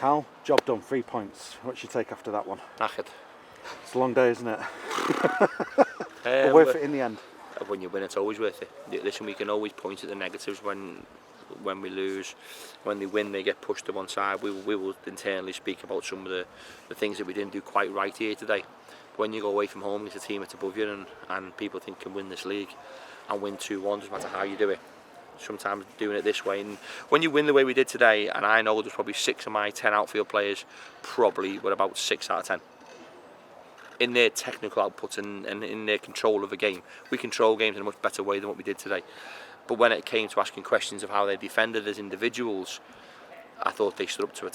Karl, job done, 3 points. What's your take after that one? Knackered. It's a long day, isn't it? But worth it in the end. When you win, it's always worth it. Listen, we can always point at the negatives when we lose. When they win, they get pushed to one side. We will internally speak about some of the things that we didn't do quite right here today. But when you go away from home against a team that's above you and people think can win this league and win 2-1, doesn't matter how you do it. Sometimes doing it this way, and when you win the way we did today, and I know there's probably 6 of my 10 outfield players probably were about 6 out of 10 in their technical output and in their control of the game. We control games in a much better way than what we did today. But when it came to asking questions of how they defended as individuals, I thought they stood up to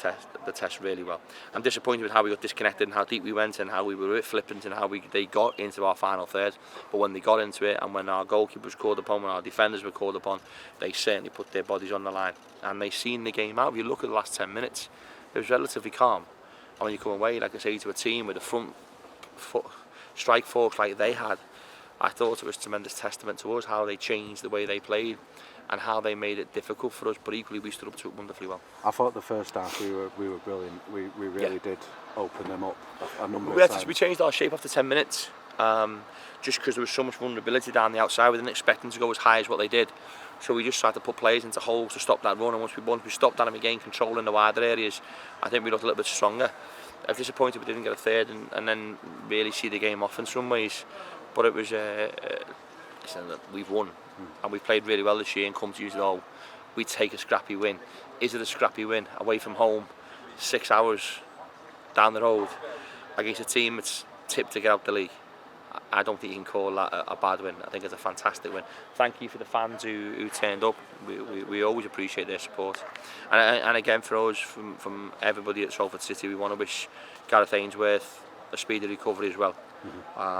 the test really well. I'm disappointed with how we got disconnected and how deep we went and how we were a bit flippant and how they got into our final third. But when they got into it and when our goalkeeper was called upon, when our defenders were called upon, they certainly put their bodies on the line. And they seen the game out. If you look at the last 10 minutes, it was relatively calm. And when you come away, like I say, to a team with a front foot strike force like they had, I thought it was a tremendous testament to us, how they changed the way they played and how they made it difficult for us, but equally we stood up to it wonderfully well. I thought the first half we were brilliant. We really did open them up a number of times. We changed our shape after 10 minutes, just because there was so much vulnerability down the outside. We didn't expect them to go as high as what they did. So we just tried to put players into holes to stop that run, and once we stopped that and we gained control in the wider areas, I think we looked a little bit stronger. I was disappointed we didn't get a third and then really see the game off in some ways. But it was, listen, we've won and we've played really well this year, and come to use it all, we take a scrappy win. Is it a scrappy win away from home, 6 hours down the road against a team that's tipped to get out the league? I don't think you can call that a bad win. I think it's a fantastic win. Thank you for the fans who turned up. We always appreciate their support. And again, for us, from everybody at Salford City, we want to wish Gareth Ainsworth a speedy recovery as well,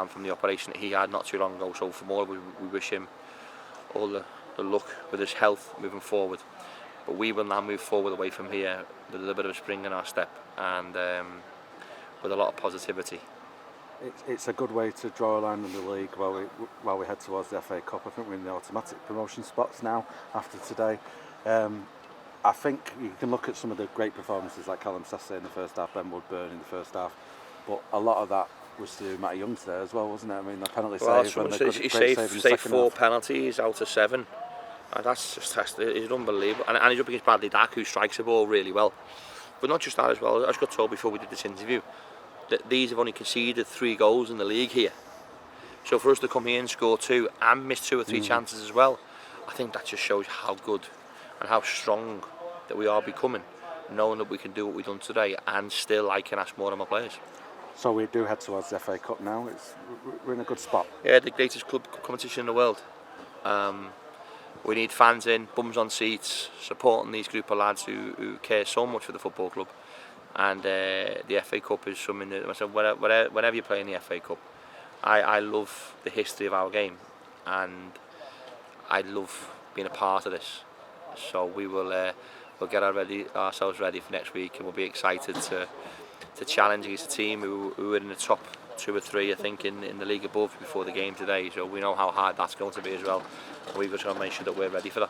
from the operation that he had not too long ago. So from all, we wish him all the luck with his health moving forward. But we will now move forward away from here with a little bit of a spring in our step and with a lot of positivity. It's a good way to draw a line in the league while we head towards the FA Cup. I think we're in the automatic promotion spots now after today. I think you can look at some of the great performances like Callum Sessa in the first half, Ben Woodburn in the first half, but a lot of that was to Matty Young today as well, wasn't it? I mean, the penalty save and the good he save in the saved 4 half. penalties out of 7. And that's it's unbelievable. And he's up against Bradley Dack, who strikes the ball really well. But not just that as well. As I got told before we did this interview, that these have only conceded 3 goals in the league here. So for us to come here and score 2 and miss 2 or 3 chances as well, I think that just shows how good and how strong that we are becoming, knowing that we can do what we've done today and still I can ask more of my players. So we do head towards the FA Cup now. We're in a good spot. Yeah, the greatest club competition in the world. We need fans in, bums on seats, supporting these group of lads who care so much for the football club. And the FA Cup is something that, whenever you play in the FA Cup, I love the history of our game and I love being a part of this. So we'll get ourselves ready for next week, and we'll be excited to challenge against a team who are in the top 2 or 3, I think, in the league above before the game today. So we know how hard that's going to be as well, and we've got to make sure that we're ready for that.